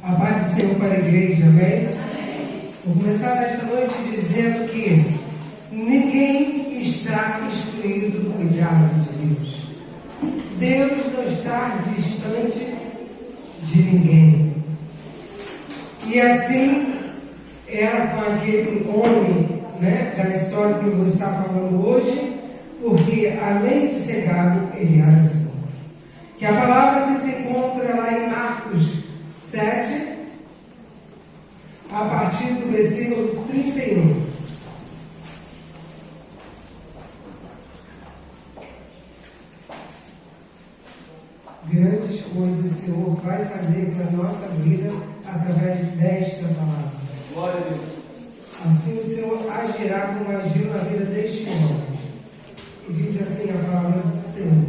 A paz do Senhor para a igreja, amém? Vou começar esta noite dizendo que ninguém está excluído do cuidado de Deus. Deus não está distante de ninguém. E assim era com aquele homem, da história que eu vou estar falando hoje, porque além de ser gado, ele era surdo. Que a palavra que se encontra lá em Marcos 7, a partir do versículo 31. Grandes coisas o Senhor vai fazer na nossa vida através desta palavra. Glória a Deus. Assim o Senhor agirá como agiu na vida deste homem. E diz assim a palavra do Senhor.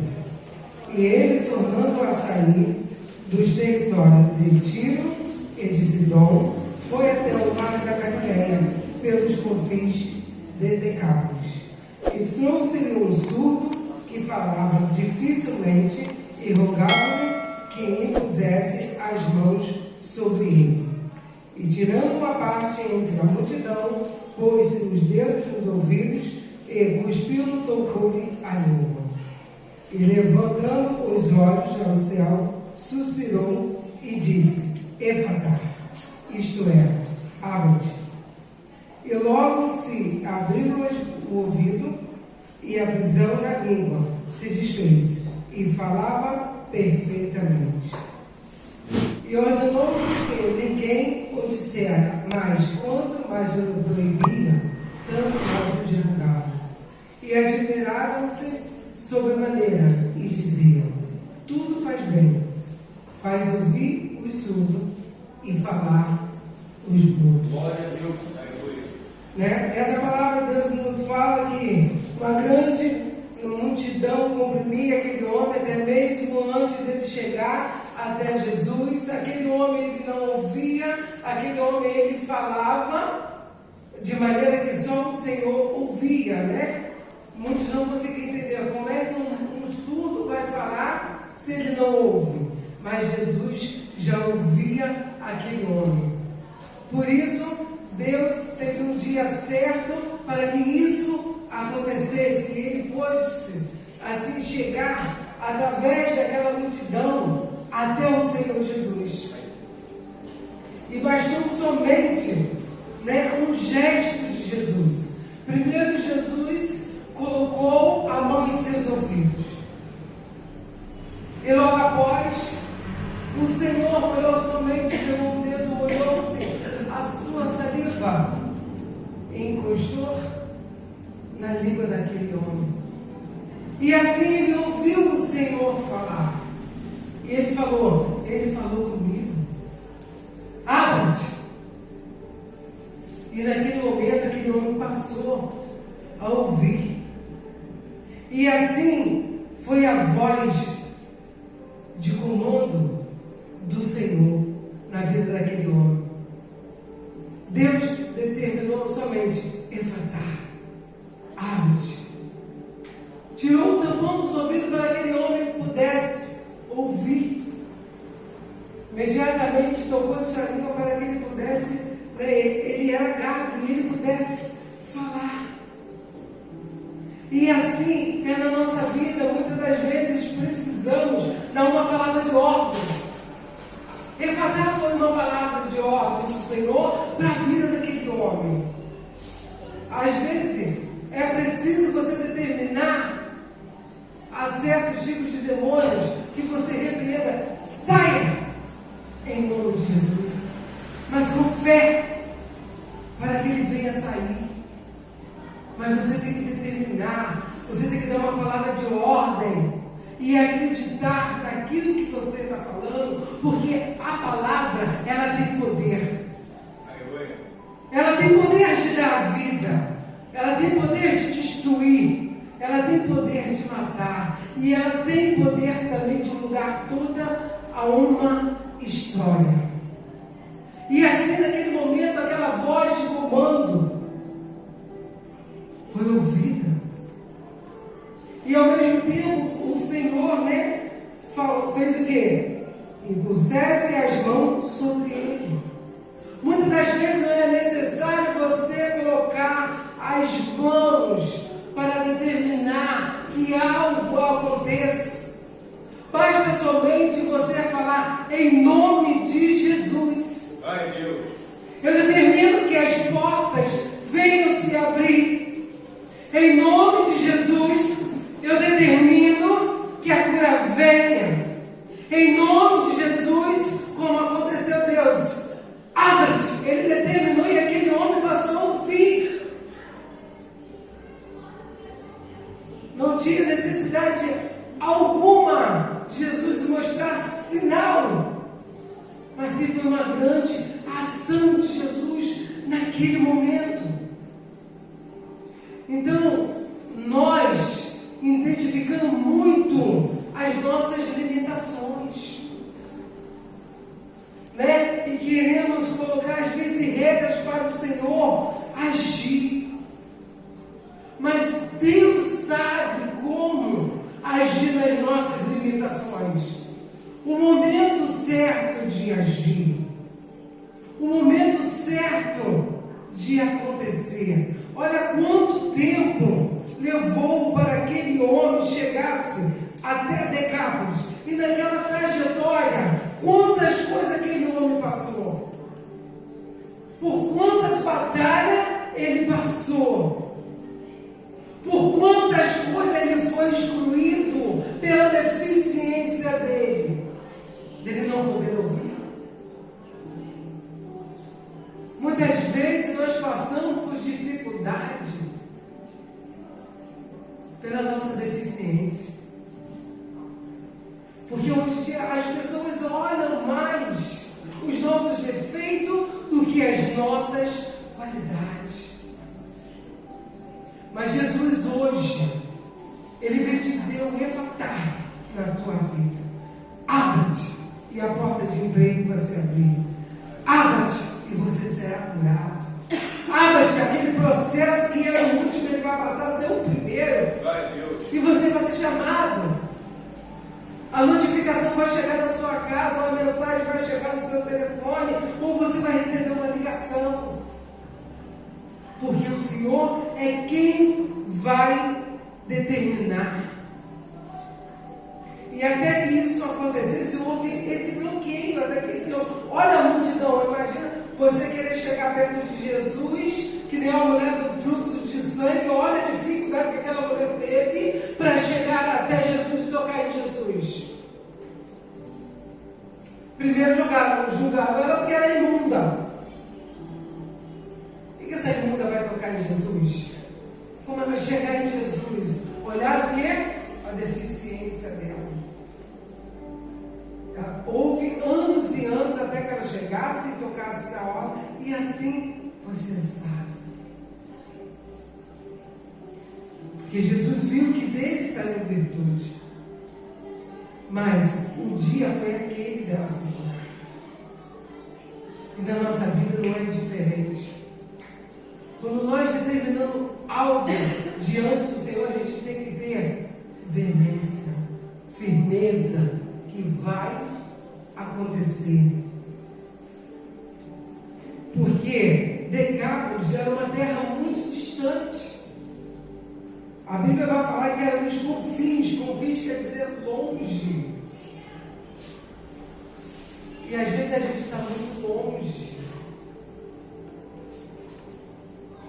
E ele, tornando a sair dos territórios de Tiro e de Sidom, foi até o mar da Galileia, pelos confins de Decápolis. E trouxe-lhe um surdo que falava dificilmente e rogava-lhe que impusesse as mãos sobre ele. E tirando uma parte entre a multidão, pôs-se os dedos nos ouvidos e cuspindo tocou-lhe a língua. E levantando os olhos ao céu, suspirou e disse: Efatá, isto é, abre-te. E logo se abriu o ouvido e a prisão da língua se desfez e falava perfeitamente. E ordenou-lhes que ninguém o dissera, mas quanto mais o proibia, tanto mais o divulgava. E admiraram-se sobremaneira e diziam: tudo faz bem, faz ouvir os surdos e falar os mudos. Glória a Deus. Essa palavra de Deus nos fala que uma grande multidão comprimia aquele homem, até mesmo antes dele chegar até Jesus. Aquele homem ele não ouvia, aquele homem ele falava de maneira que só o Senhor ouvia, Muitos não conseguiam entender como é que um surdo vai falar se ele não ouve. Mas Jesus já ouvia aquele homem. Por isso, Deus teve um dia certo para que isso acontecesse. E ele pôde assim chegar através daquela multidão até o Senhor Jesus. E bastou somente um gesto de Jesus. Primeiro, Jesus colocou a mão em seus ouvidos. E logo após, o Senhor olhou somente pelo um dedo, olhou-se a sua saliva e encostou na língua daquele homem. E assim ele ouviu o Senhor falar. E ele falou comigo: abre-te. E naquele momento aquele homem passou a ouvir. E assim foi a voz de comando do Senhor na vida daquele homem. Deus determinou somente: Efatá, abre-te. Tirou o tampão dos ouvidos para que aquele homem pudesse ouvir. Imediatamente tocou sua língua para que ele pudesse, ele era gago e ele pudesse falar. E assim é na nossa vida, muitas das vezes precisamos dar uma palavra de ordem. Efatá foi uma palavra de ordem do Senhor para a vida daquele homem. Às vezes é preciso você determinar a certos tipos de demônios que você repreenda: saia em nome de Jesus, mas com fé, para que ele venha sair. Mas você tem que determinar, você tem que dar uma palavra de ordem e acreditar naquilo que você está falando, porque a palavra, ela tem poder. Ela tem poder de dar a vida, ela tem poder de destruir, ela tem poder de matar, e ela tem poder também de mudar toda a uma história. E assim, naquele momento, aquela voz de comando foi ouvida. E ao mesmo tempo, o Senhor, fez o quê? impusessem as mãos sobre ele. Muitas das vezes não é necessário você colocar as mãos para determinar que algo aconteça. Basta somente você falar em nome de Jesus. Ai, Deus. Eu determino que as portas venham se abrir. Em nome de Jesus, eu determino que a cura venha. Em nome de Jesus, como aconteceu, Deus, abre-te. Ele determinou e aquele homem passou a ouvir. Não tinha necessidade alguma de Jesus mostrar sinal, mas sim foi uma grande ação de Jesus naquele momento. Então, nós identificamos muito as nossas limitações, né? E queremos colocar às vezes regras para o Senhor agir. Mas Deus sabe como agir nas nossas limitações. O momento certo de agir. O momento certo de acontecer. Olha quanto tempo levou para aquele homem chegasse até Decápolis. E naquela trajetória, quantas coisas aquele homem passou. Por quantas batalhas ele passou. Por quantas coisas ele foi excluído pela deficiência dele não poder ouvir. Muitas vezes nós passamos por dificuldade pela nossa deficiência. Porque hoje em dia as pessoas olham mais os nossos defeitos do que as nossas qualidades. Mas Jesus hoje, Ele veio dizer o refatar na tua vida. Abre-te e a porta de emprego vai se abrir. Abra-te e você será curado. Abra-te, aquele processo que era o último, ele vai passar a ser o primeiro. E você vai ser chamado. A notificação vai chegar na sua casa, ou a mensagem vai chegar no seu telefone, ou você vai receber uma ligação. Porque o Senhor é quem vai determinar. E até que isso acontecesse, houve esse bloqueio, até que o Senhor, olha a multidão, imagina você querer chegar perto de Jesus, que nem a mulher do fluxo de sangue, olha a dificuldade que aquela mulher teve para chegar até Jesus e tocar em Jesus. Primeiro julgaram ela porque era imunda. O que essa imunda vai tocar em Jesus? Como ela vai chegar em Jesus? Olhar o quê? A deficiência dela. Houve anos e anos até que ela chegasse e tocasse na hora, e assim foi cessado. Porque Jesus viu que dele saiu virtude. Mas o dia foi aquele dela se curar. E na nossa vida não é diferente. Quando nós determinamos algo diante do Senhor, a gente tem que ter veemência, firmeza, que vai acontecer. Porque Decápolis era uma terra muito distante. A Bíblia vai falar que era nos confins. Confins quer dizer longe. E às vezes a gente está muito longe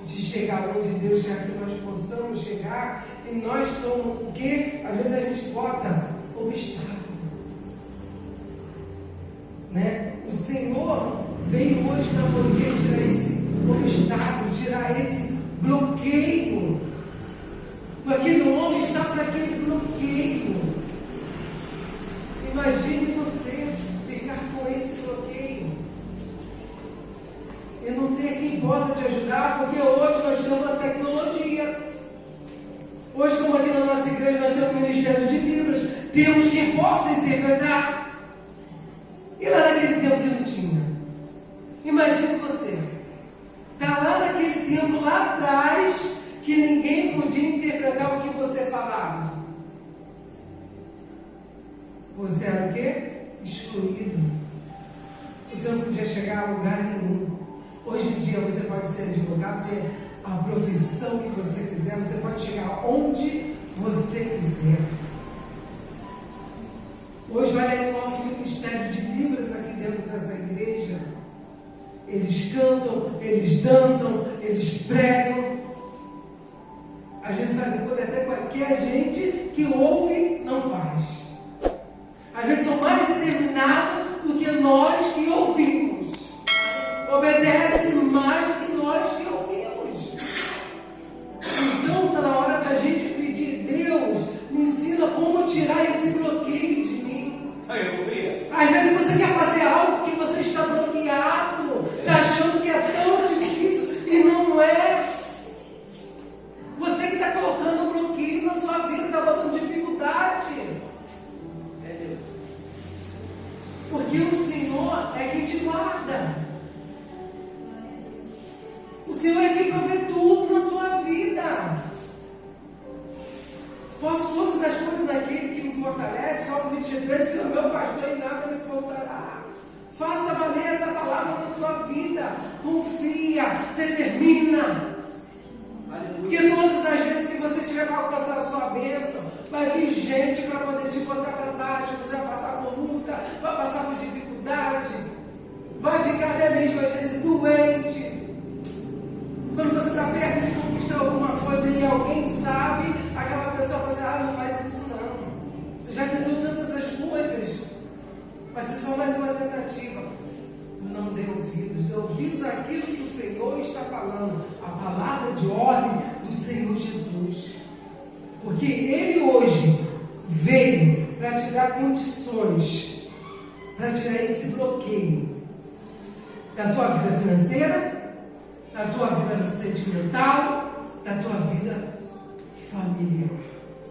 de chegar onde Deus quer que nós possamos chegar. E nós estamos, o quê? Às vezes a gente bota obstáculo. Né? O Senhor veio hoje para poder tirar esse obstáculo, tirar esse bloqueio. Aquele homem está com aquele bloqueio. Imagine você ficar com esse bloqueio e não ter quem possa te ajudar, porque hoje nós temos a tecnologia. Hoje, como aqui na nossa igreja nós temos o Ministério de Libras, temos quem possa interpretar. E lá naquele tempo que não tinha. Imagine você. Está lá naquele tempo, lá atrás, que ninguém podia interpretar o que você falava. Você era o quê? excluído. Você não podia chegar a lugar nenhum. Hoje em dia você pode ser advogado, ter a profissão que você quiser, você pode chegar onde você quiser. Hoje, olha aí o nosso ministério de Libras aqui dentro dessa igreja. Eles cantam, eles dançam, eles pregam. Às vezes fazem coisa até que a gente que ouve não faz. Às vezes são mais determinados do que nós que ouvimos. Obedecem mais do que nós que ouvimos. Então está na hora da gente pedir: Deus, me ensina como tirar esse bloqueio de mim. Às vezes você quer fazer algo que você está bloqueado, está achando que é tão difícil e não é. Você que está colocando bloqueio na sua vida, está botando dificuldade. Porque o Senhor é que te guarda. O Senhor é que provê tudo na sua vida. Posso todas as coisas naquele que me fortalece. Salmo 23, o Senhor meu pastor e nada me faltará. Faça valer essa palavra na sua vida. Confia, determina. Porque todas as vezes que você tiver para alcançar a sua bênção, vai vir gente para poder te botar para baixo. Você vai passar por luta, vai passar por dificuldade, vai ficar até mesmo às vezes doente. Quando você está perto de conquistar alguma coisa e alguém sabe, aquela pessoa fala assim: não faz isso não. Você já tentou tantas as coisas, vai ser só mais uma tentativa. Não dê ouvidos àquilo que o Senhor está falando, a palavra de ordem do Senhor Jesus. Porque Ele hoje veio para te dar condições, para tirar esse bloqueio da tua vida financeira, da tua vida sentimental, da tua vida familiar.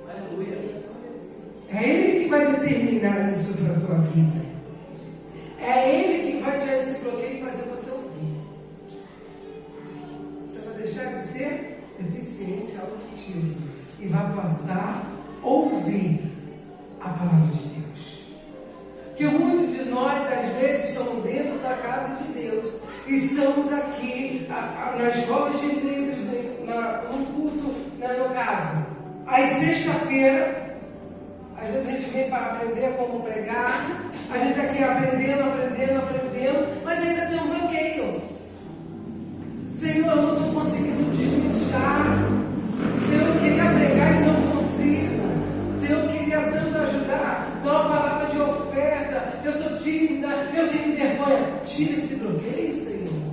Aleluia. É Ele que vai determinar isso para a tua vida. É Ele que vai tirar esse bloqueio e fazer você ouvir. Você vai deixar de ser deficiente, auditivo, e vai passar a ouvir a palavra de Deus. Que muitos de nós, às vezes, estamos dentro da casa de Deus, estamos aqui na escola de líderes, no culto, no caso, às sexta-feira. Às vezes a gente vem para aprender como pregar, a gente está aqui aprendendo, mas ainda tem um bloqueio. Senhor, eu não estou conseguindo desmistificar. Senhor, eu queria pregar e não consigo. Senhor, eu queria tanto ajudar, dar uma palavra de oferta. Eu sou tímida, eu tenho vergonha. Tira esse bloqueio, Senhor.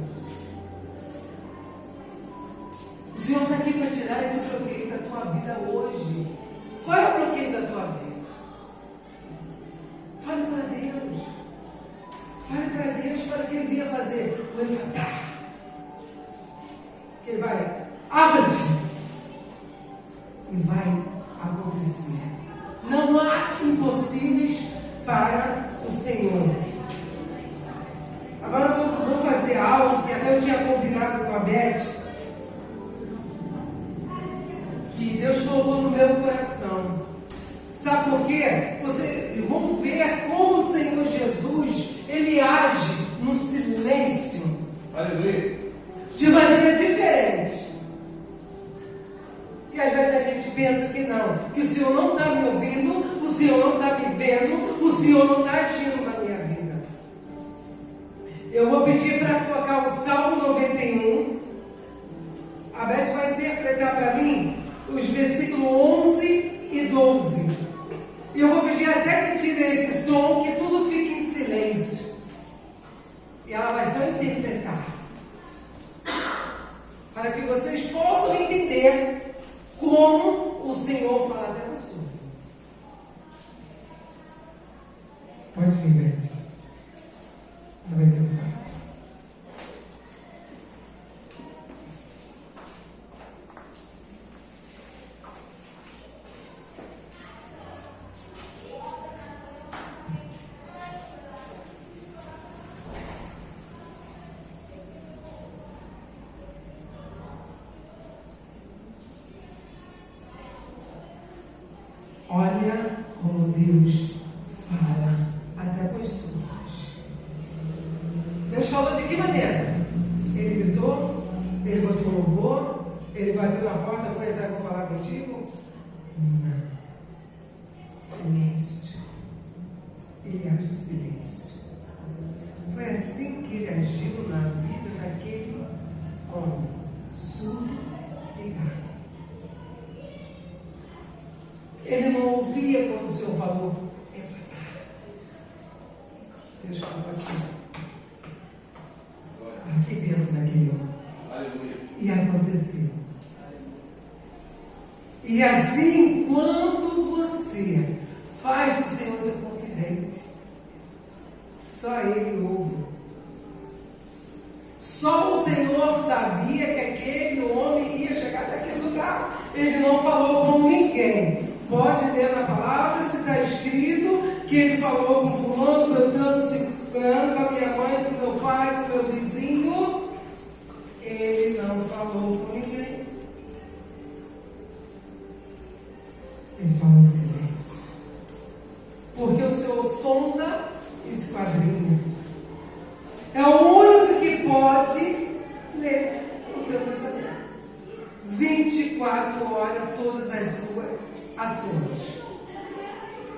O Senhor está aqui para tirar esse bloqueio da tua vida hoje. Qual é o bloqueio da tua vida? Fale para Deus. Fale para Deus para que Ele venha fazer o efatá. Que Ele vai, abre-te. E vai acontecer. Não há impossíveis para o Senhor. Agora vou fazer algo que até eu tinha combinado com a Beth, que Deus colocou no meu coração. Sabe por quê? Vocês vão ver como o Senhor Jesus, Ele age no silêncio. Aleluia. De maneira diferente. E às vezes a gente pensa que não, que o Senhor não está me ouvindo, o Senhor não está me vendo, o Senhor não está agindo na minha vida. Eu vou pedir para colocar o Salmo 91. A Beth vai interpretar para mim os versículos 11 e 12. E eu vou pedir até que tire esse som, que tudo fique em silêncio. E ela vai só interpretar. Para que vocês possam entender como o Senhor fala até no som. Pode vir, Beth. Ela vai interpretar. Olha como Deus fala até com os Não. Silêncio. Ele age em silêncio. Foi assim que ele agiu na vida daquele homem, surdo e gago. Ele não ouvia quando o Senhor falou, Deus falou aqui dentro daquele homem. Aleluia. E aconteceu. E assim, quando você faz do Senhor teu confidente, só Ele ouve. Só o Senhor sabia que aquele homem ia chegar naquele lugar. Ele não falou com ninguém. Pode ler na palavra se está escrito que ele falou com fulano, beltrano, ciclano, com a minha mãe, com meu pai, com meu vizinho. Ele não falou com ninguém. Ele falou em silêncio. Porque o Senhor sonda e esquadrinha. É o único que pode ler o teu pensamento. 24 horas, todas as suas ações.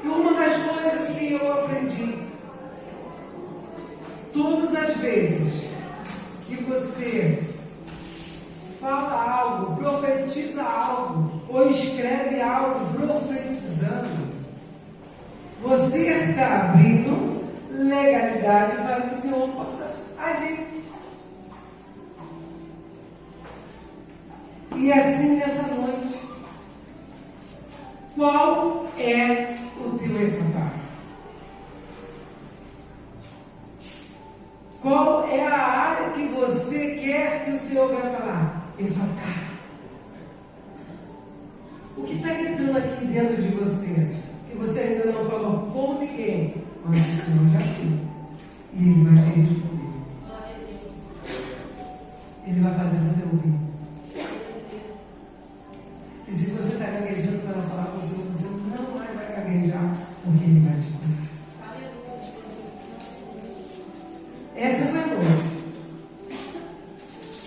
E uma das coisas que eu aprendi, todas as vezes que você fala algo, profetiza algo, ou escreve algo profetizando, você está abrindo legalidade para que o Senhor possa agir. E assim nessa noite, qual é o teu efatá? Qual é a área que você quer que o Senhor vai falar? Efatá. O que está gritando aqui dentro de você? Que você ainda não falou com ninguém, mas o Senhor já viu. E Ele vai te responder. Ele vai fazer você ouvir. E se você está gaguejando para falar com o Senhor, você não vai gaguejar, porque Ele vai te curar. Essa foi a noite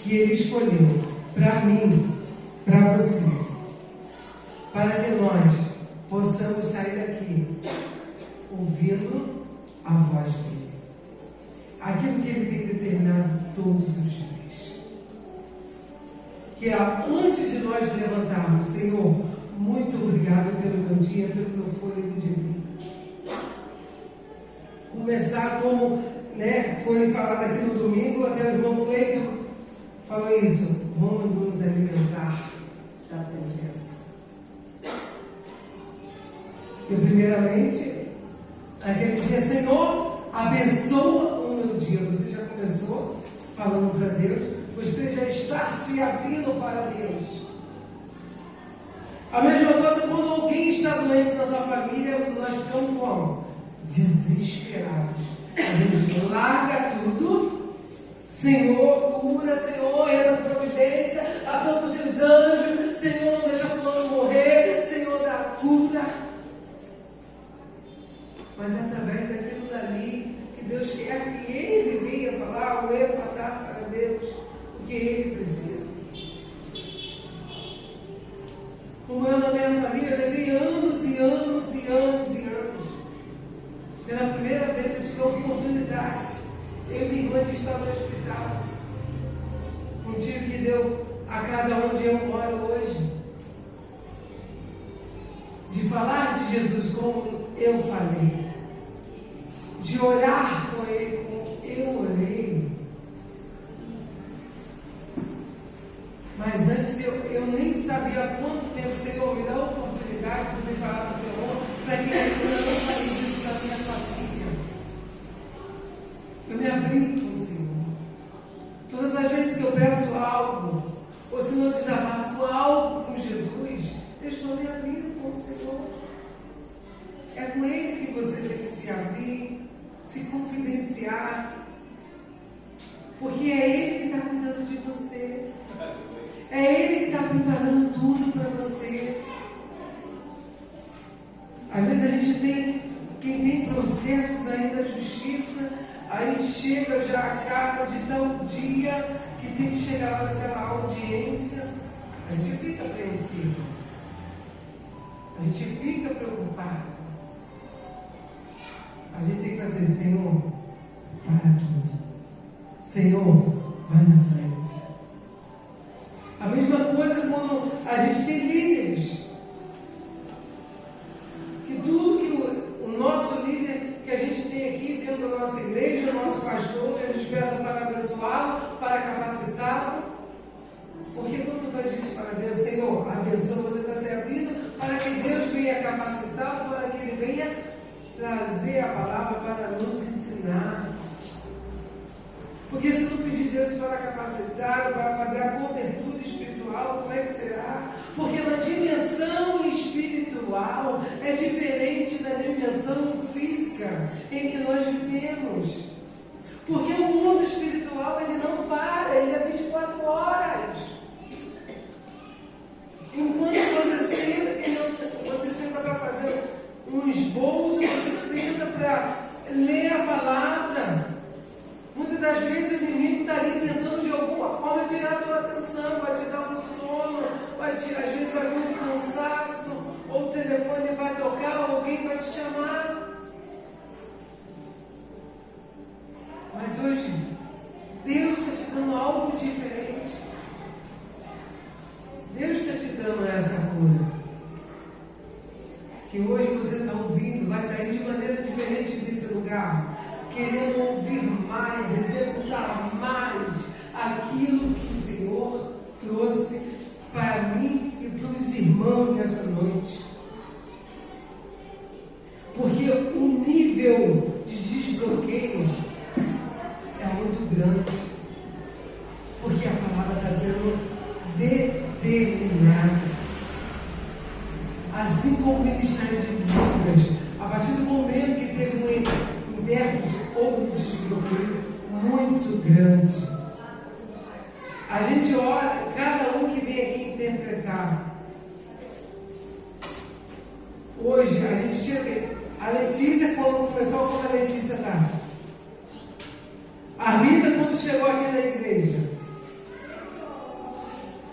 que Ele escolheu para mim, para você, para que nós possamos sair daqui ouvindo a voz dEle. Aquilo que Ele tem determinado todos os dias. Que antes de nós levantarmos, Senhor, muito obrigado pelo meu dia, pelo meu fôlego de vida. Começar como foi falado aqui no domingo, até o irmão Cleiton falou isso. Vamos nos alimentar da presença. Eu primeiramente, naquele dia, Senhor, abençoa o meu dia. Você já começou falando para Deus. Você já está se abrindo para Deus. A mesma coisa quando alguém está doente na sua família, nós ficamos como? Desesperados. A gente larga tudo. Senhor, cura, Senhor, entra na providência, atua os teus anjos, Senhor, não deixa fulano morrer, Senhor, dá cura. Mas é através daquilo dali que Deus quer que Ele venha falar o efatá para Deus. Que Ele precisa. Como eu na minha família levei anos e anos e anos e anos. Pela primeira vez eu tive a oportunidade, eu e minha irmã, de estar no hospital. Um tio que deu a casa onde eu moro hoje. De falar de Jesus como eu falei. De orar com Ele como eu orei. Mas antes eu nem sabia há quanto tempo o Senhor me dá a oportunidade de me falar do teu nome, para que eu não faça isso na minha família. Eu me abri com o Senhor. Todas as vezes que eu peço algo, ou se não desabafo algo com Jesus, eu estou me abrindo com o Senhor. É com Ele que você tem que se abrir, se confidenciar, porque é Ele que está cuidando de você. É Ele que está preparando tudo para você. Às vezes a gente tem, quem tem processos aí da justiça, aí chega já a carta de tal dia que tem que chegar lá naquela audiência, a gente fica apreensivo. gente fica preocupado. A gente tem que fazer, Senhor, para tudo. Senhor, vai na frente. A mesma coisa quando a gente tem líderes. Que tudo que o nosso líder que a gente tem aqui dentro da nossa igreja, o nosso pastor, que a gente peça para abençoá-lo, para capacitá-lo. Porque quando tu vai dizer para Deus, Senhor, abençoa, você está se abrindo para que Deus venha capacitá-lo, para que Ele venha trazer a palavra para nos ensinar. Porque se não pedir Deus para capacitar, para fazer a cobertura espiritual, como é que será? Porque na dimensão espiritual é diferente da dimensão física em que nós vivemos. Porque o mundo espiritual, ele não para, ele é 24 horas. Enquanto você senta para fazer um esboço, você senta para ler a palavra. Muitas das vezes o inimigo está ali tentando de alguma forma tirar a tua atenção, vai te dar um sono, às vezes vai vir um cansaço, ou o telefone vai tocar, ou alguém vai te chamar. Mas hoje, Deus está te dando algo diferente. Deus está te dando essa cura. Que hoje você está ouvindo, vai sair de maneira diferente desse lugar. Querendo ouvir mais, executar mais aquilo que o Senhor trouxe para mim e para os irmãos nessa noite. Porque o nível de desbloqueio é muito grande. Porque a palavra está sendo determinada. Assim como o Ministério de Lucas, a partir do momento que teve um intérprete, houve um desbloqueio muito grande. A gente ora, cada um que vem aqui interpretar. Hoje, a gente tinha a Letícia, quando a Letícia está. A Rita, quando chegou aqui na igreja.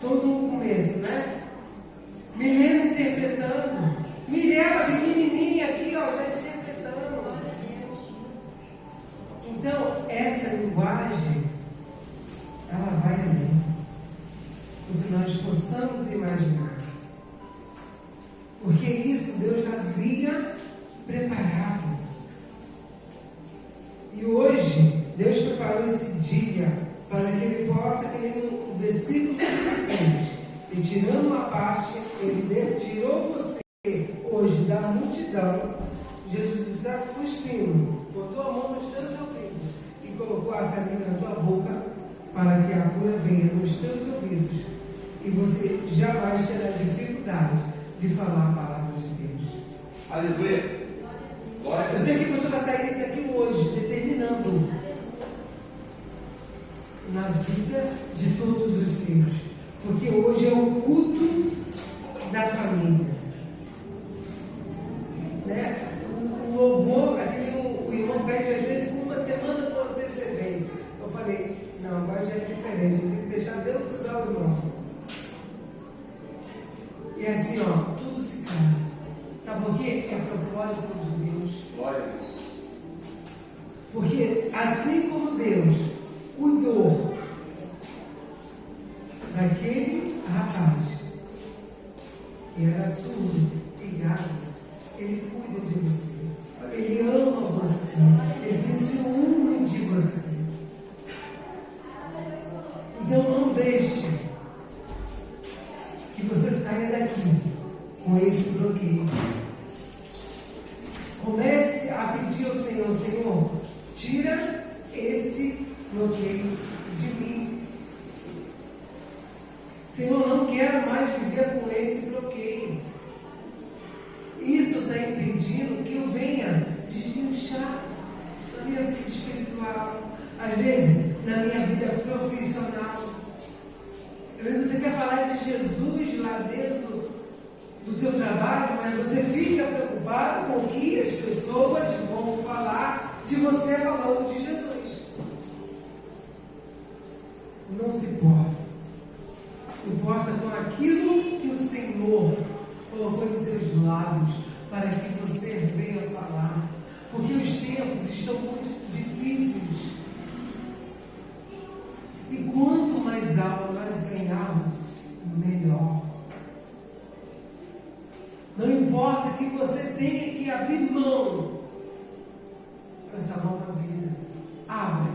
Todo no começo, né? Milena interpretando. Mirella, pequenininha aqui, ó, já interpretando. Então, essa linguagem, ela vai além do que nós possamos imaginar. Porque isso Deus já havia preparado. E hoje, Deus preparou esse dia para que Ele possa, que Ele, no versículo 3, e tirando uma parte, Ele tirou você hoje da multidão. Jesus está cuspindo, botou a mão nos teus ouvidos e colocou a saliva na tua boca para que a cura venha nos teus ouvidos e você jamais terá dificuldade de falar a palavra de Deus. Aleluia! Glória. Eu sei que você vai sair daqui hoje determinando na vida de todos os seus, porque hoje é o culto da família, né? O louvor, o irmão pede às vezes com uma semana com antecedência. Eu falei, não, agora já é diferente, tem que deixar Deus usar o irmão. E assim, ó, tudo se casa. Sabe por quê? É a propósito de Deus. Glória a Deus. Porque assim como Deus cuidou daquele rapaz que era surdo e gago, Ele cuida de você. Ele ama você. Ele tem ciúme de você. Então não deixe que você saia daqui com esse bloqueio. Comece a pedir ao Senhor, Senhor, tira esse bloqueio de mim. Senhor, não quero mais viver com esse bloqueio. Isso está impedindo que eu venha deslanchar na minha vida espiritual, às vezes na minha vida profissional. Às vezes você quer falar de Jesus lá dentro do teu trabalho, mas você fica preocupado com o que as pessoas vão falar de você falando de Jesus. Não se importa. Se importa com aquilo que o Senhor colocou em teus lábios para que você venha falar, porque os tempos estão muito difíceis. E quanto mais alma nós ganharmos, melhor. Não importa que você tenha que abrir mão para salvar uma vida. Abre.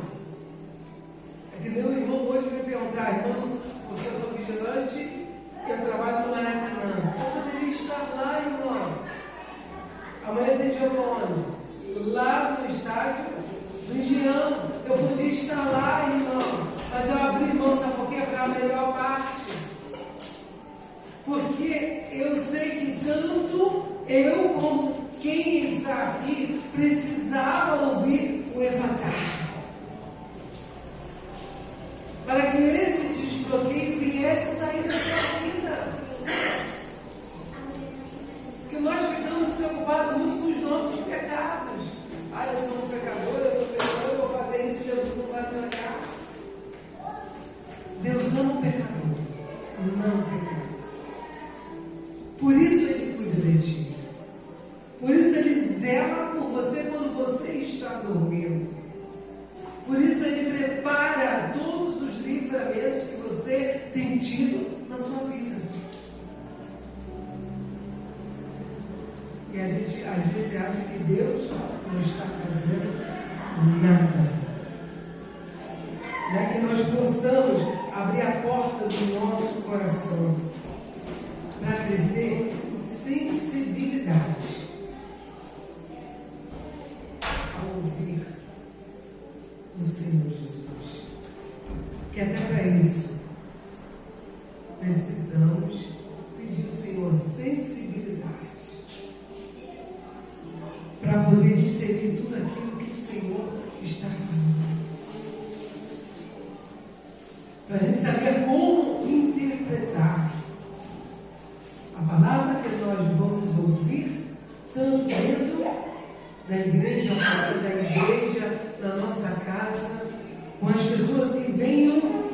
É que meu irmão hoje me perguntar, irmão, porque eu sou vigilante, eu trabalho no Maracanã. Eu poderia estar lá, irmão. Amanhã tem jogo onde? Lá no estádio do Engenhão. Eu podia estar lá, irmão. Mas eu abri mão, sabe por quê? Para a melhor parte. Porque eu sei que tanto eu como quem está aqui precisava ouvir o Efatá. Para que esse desbloqueio viesse sair da sua vida. Que nós ficamos preocupados muito com os nossos pecados. Ah, eu sou um pecador, eu estou pecando, eu vou fazer isso, Jesus não vai me olhar. Deus ama o pecador, não o pecador. Por isso Ele cuida de ti. Por isso Ele zela por você quando você está dormindo. Por isso Ele prepara todos os livramentos que você tem tido na sua vida. E a gente às vezes acha que Deus não está fazendo nada. Não é que nós possamos abrir a porta do nosso coração para crescer sensibilidade a ouvir o Senhor Jesus. Que até para isso precisamos pedir ao Senhor sensibilidade para poder discernir tudo aquilo que o Senhor está falando. Para a gente saber como interpretar a palavra que nós vamos ouvir, tanto dentro da igreja, fora da igreja, na nossa casa, com as pessoas que venham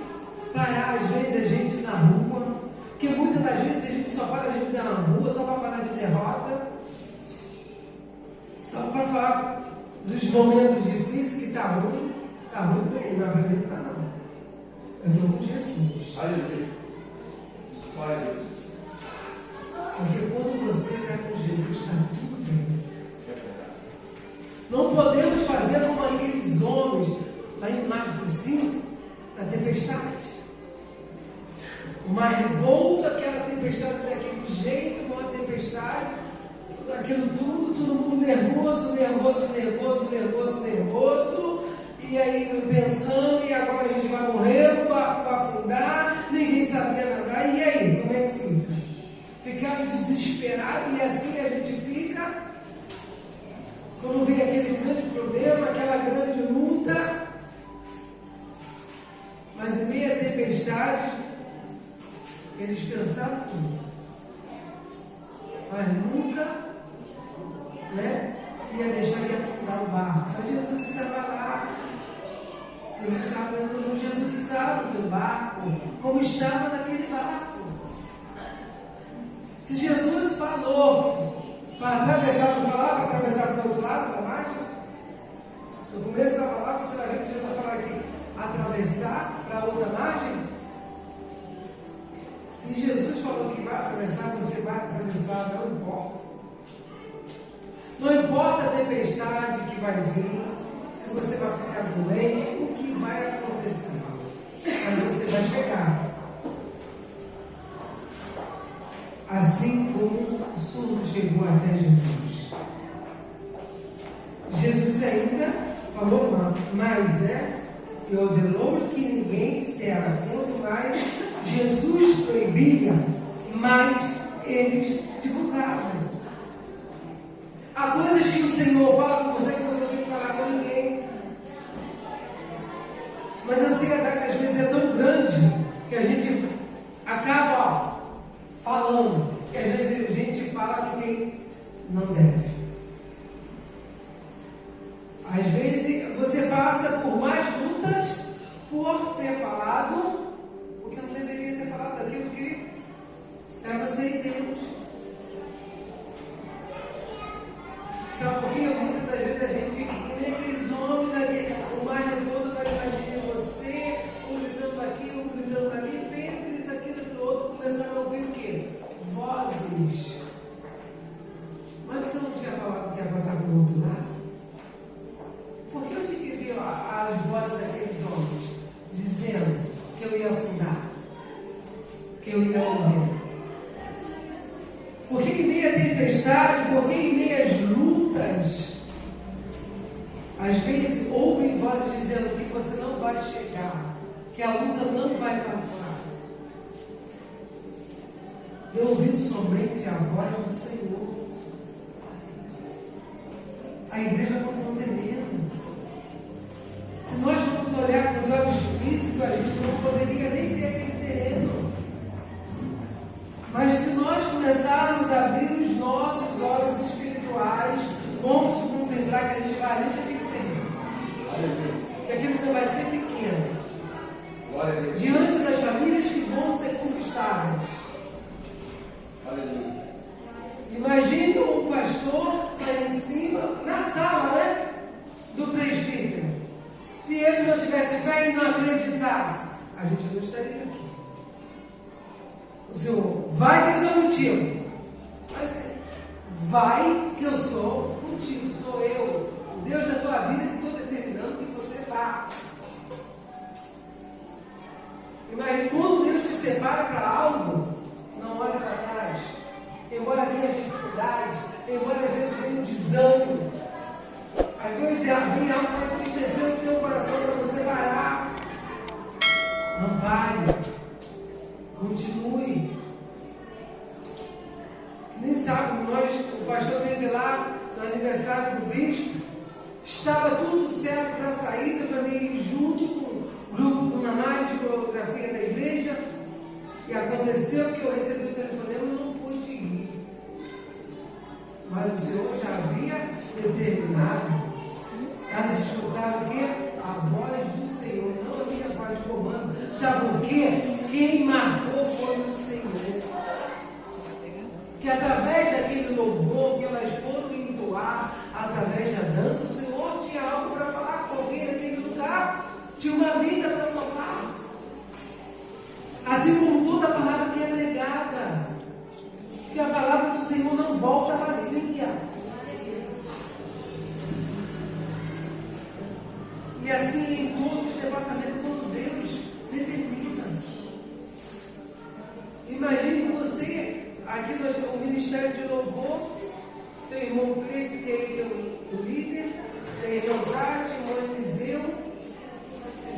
parar, às vezes, a gente na rua, porque muitas das vezes a gente só para a gente na rua, só para falar de derrota, só para falar dos momentos difíceis, que está ruim para mim, mas para mim não está não. Eu estou com Jesus. Aleluia. Glória a Deus. Porque quando você está com Jesus, está tudo bem. Não podemos fazer como aqueles homens, lá em Marcos 5, na tempestade. O mar revolto, aquela tempestade daquele jeito, uma tempestade, aquilo tudo, todo mundo nervoso. E aí pensando, e agora a gente vai morrer, vai afundar, ninguém sabia nadar, e aí, como é que fica? Ficava desesperado, e assim a gente fica, quando vem aquele grande problema, aquela grande luta, mas em meio à tempestade, eles pensavam tudo, mas nunca, ia deixar de afundar o barco. Mas Jesus estava lá. Jesus estava no barco, como estava naquele barco. Se Jesus falou para atravessar, não falar, para atravessar para o outro lado da margem, no começo da palavra você vai ver que Jesus vai falar aqui, atravessar para a outra margem. Se Jesus falou que vai atravessar, você vai atravessar, não importa. Não importa a tempestade que vai vir, se você vai ficar doente, o que vai acontecer. Mas você vai chegar. Assim como o surdo chegou até Jesus. Jesus ainda falou mais, E ordenou que ninguém dissera. Quanto mais Jesus proibia, mais eles divulgavam. Há coisas que o Senhor fala com você que você não tem que falar com ninguém. Mas a ansiedade às vezes é tão grande que a gente acaba falando. Que às vezes a gente fala com quem não deve. Às vezes você passa por mais lutas por ter falado o que não deveria ter falado, aquilo que é você e Deus. tempestade, porque em meio às lutas, às vezes ouvem vozes dizendo que você não vai chegar, que a luta não vai passar. Eu ouvi somente a voz do Senhor. A igreja não está temendo. Se nós formos olhar com os olhos físicos, a gente não poderia nem ter aquele terreno. Mas se nós começarmos a abrir os nossos olhos espirituais, vamos contemplar que a gente vai ali ter aquele terreno. Que aquilo não vai ser pequeno. Diante das famílias que vão ser conquistadas. Aleluia. Imagina o pastor lá em cima, na sala, né? Do presbítero. Se ele não tivesse fé e não acreditasse, a gente não estaria aqui. O Senhor, vai que eu sou contigo. Vai que eu sou contigo, sou eu, o Deus da tua vida que estou determinando que você vá. Imagina, quando Deus te separa para algo, não olha para trás. Embora venha dificuldade, embora às vezes venha um desânimo, às vezes vem algo para entristecer no teu coração para você parar. Não pare. Continue. Nem sabe, o pastor teve lá no aniversário do bispo, estava tudo certo para a saída, para mim ir junto com o grupo do Namar de coreografia da igreja, e aconteceu que eu recebi o telefonema e não pude ir. Mas o Senhor já havia determinado, elas escutaram o quê? A voz do Senhor, não a minha voz de comando. Sabe por quê? Quem marcou foi o Senhor. Que através daquele louvor que elas foram entoar, através da dança, o Senhor tinha algo para falar com alguém naquele lugar, tinha uma vida para salvar. Assim como toda a palavra que é pregada, que a palavra do Senhor não volta vazia. E assim em todos os departamentos, quando Deus determina. Imagine você, aqui nós temos o Ministério de Louvor, tem o irmão Cleito, que é o líder, tem o irmão Tati, o irmão Eliseu.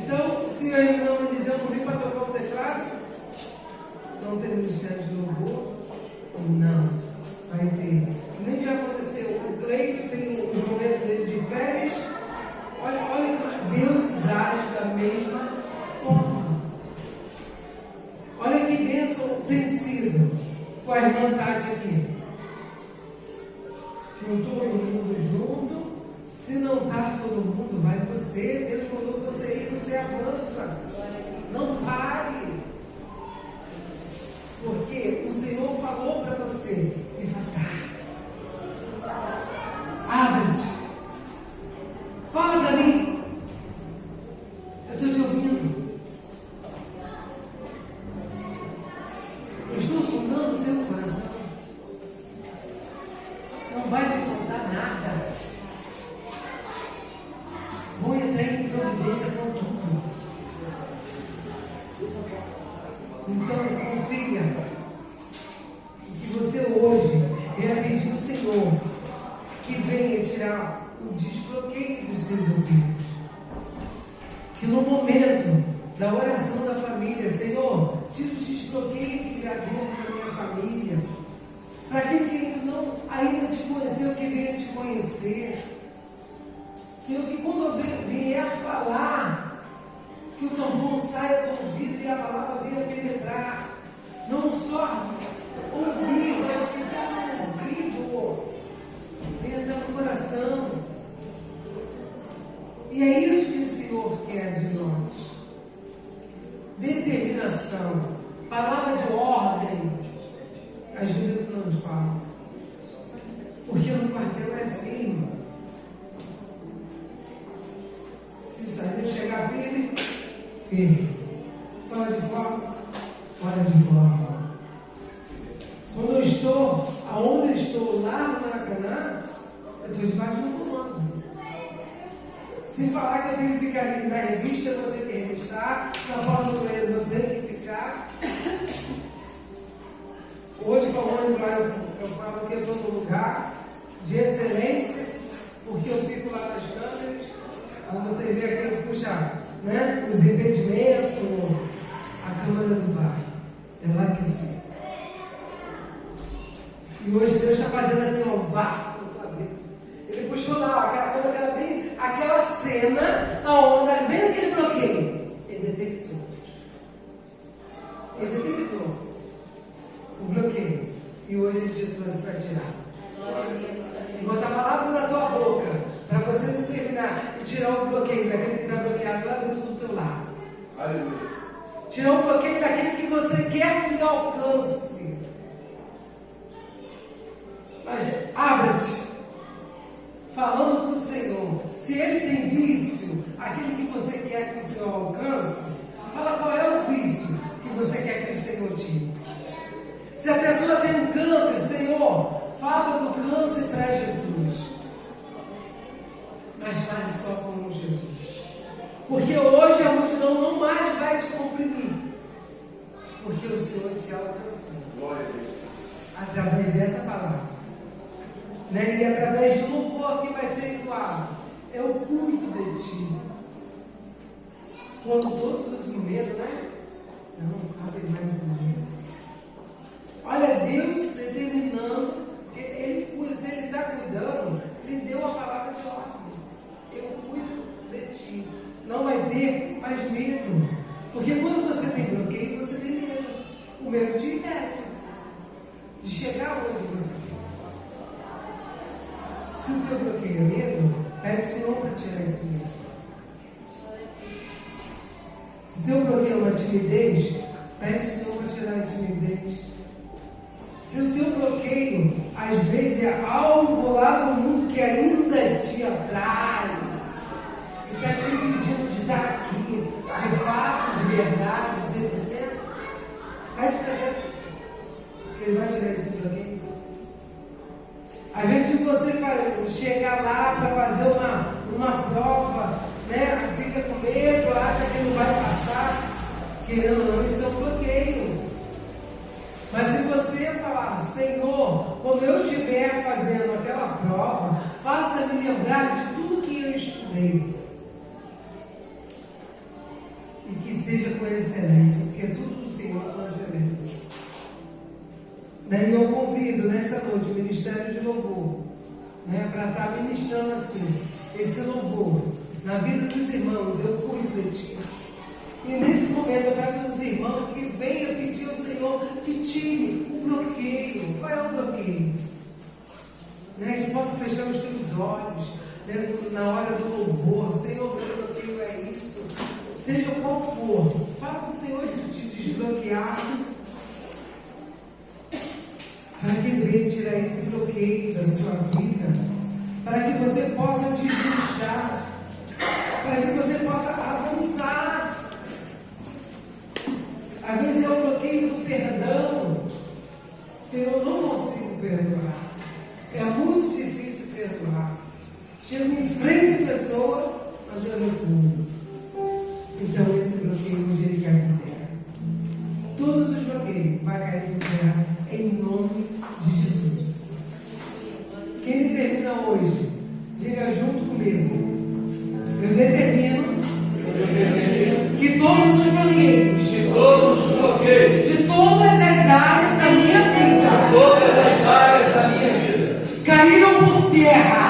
Então, se o irmão Eliseu não vir para tocar o teclado, não tem Ministério de Louvor? Não, vai ter. Nem já aconteceu. O Cleito tem os momentos dele de férias. Olha, Deus age da mesma forma. Olha que bênção tem sido com a irmã Tati aqui. Com todo mundo junto. Se não está todo mundo, vai você. Deus mandou você ir, você avança. Não pare. Porque o Senhor falou para você e vai. Abre-te. Fala para mim. Eu estou te ouvindo. Eu estou sondando o teu coração. Não vai te faltar nada. Vou entrar em providência com tudo. Então, confia que você hoje venha pedir ao Senhor que venha tirar o desbloqueio dos seus ouvidos. Que no momento da oração da família, Senhor, tira o desbloqueio que há dentro da minha família. Para aquele que ainda te conheceu, que venha te conhecer. Senhor, que quando eu vier falar, que o tampão saia do ouvido e a palavra venha penetrar. Não só ouvir, mas que tenha no ouvido, venha estar no coração. E é isso que o Senhor quer de nós. Determinação, palavra de ordem. Às vezes eu não falo. Porque no quartel é assim. Se o sargento chegar firme, firme. Fora de forma, fora de forma. Quando eu estou, aonde eu estou, lá no Maracanã, eu estou debaixo do comando. Se falar que eu tenho que ficar ali na revista, eu vou ter que registrar, na porta do banheiro eu tenho que ficar. Hoje, com o ônibus lá, eu falo que eu estou Quando você vê aquele que puxa, né, os impedimentos, a câmara do VAR. É lá que eu fui. E hoje Deus está fazendo assim, ó, VAR na tua vida. Ele puxou lá, aquela cena, aonde, bem naquele bloqueio. Ele detectou. Ele detectou o bloqueio. E hoje ele te trouxe para tirar. E botar a palavra na tua boca, para você não terminar e tirar o bloqueio daquele que está bloqueado lá dentro do teu lar. Aleluia. Tirar o bloqueio daquele que você quer que alcance. Mas abra-te, falando para o Senhor. Se ele tem vício, aquele que você quer que o Senhor alcance, fala qual é o vício que você quer que o Senhor tire. Se a pessoa tem um câncer, Senhor, fala do câncer para Jesus. Mas fale só como Jesus. Porque hoje a multidão não mais vai te comprimir. Porque o Senhor te alcançou. Glória a Deus. Através dessa palavra. Né? E através do louvor que vai ser entoado. Eu cuido de ti. Quando todos os momentos, né? Não cabe mais em mim. Olha, Deus determinando, se Ele está cuidando, Ele deu a palavra de ordem. Eu cuido de ti. Não vai ter mais medo. Porque quando você tem bloqueio, você tem medo. O medo te impede de chegar onde você quer. Se o teu bloqueio é medo, pede o Senhor para tirar esse medo. Se o teu bloqueio é uma timidez, pede o Senhor para tirar a timidez. Se o teu bloqueio, às vezes, é algo lá no mundo que ainda te atrai e está te impedindo de estar aqui, de fato, de verdade, 100%, pede para Deus, que Ele vai tirar esse bloqueio. Às vezes você chegar lá para fazer uma prova, né? Fica com medo, acha que não vai passar, querendo ou não, isso é um bloqueio. Mas se você falar, Senhor, quando eu estiver fazendo aquela prova, faça-me lembrar de tudo que eu estudei. E que seja com excelência, porque é tudo do Senhor com excelência. E eu convido nesta noite o Ministério de Louvor, né, para estar ministrando assim, esse louvor, na vida dos irmãos, eu cuido de ti. E nesse momento eu peço aos irmãos que venham pedir ao Senhor que tire o bloqueio. Qual é o bloqueio? Que possa fechar os teus olhos, né, na hora do louvor. Senhor, meu bloqueio é isso. Seja qual for, fala com o Senhor de te desbloquear, para que Ele venha tirar esse bloqueio da sua vida, para que você possa desfrutar, para que você possa avançar. Às vezes é o bloqueio do perdão. Senhor, eu não consigo perdoar. É muito difícil perdoar. Chego em frente à pessoa, mas eu recuo. Então esse bloqueio hoje ele cai por terra. Todos os bloqueios vão cair por terra em nome de Jesus. Quem determina hoje, diga junto comigo. Eu determino que todos os bloqueios, de todas as áreas da minha vida, caíram por terra.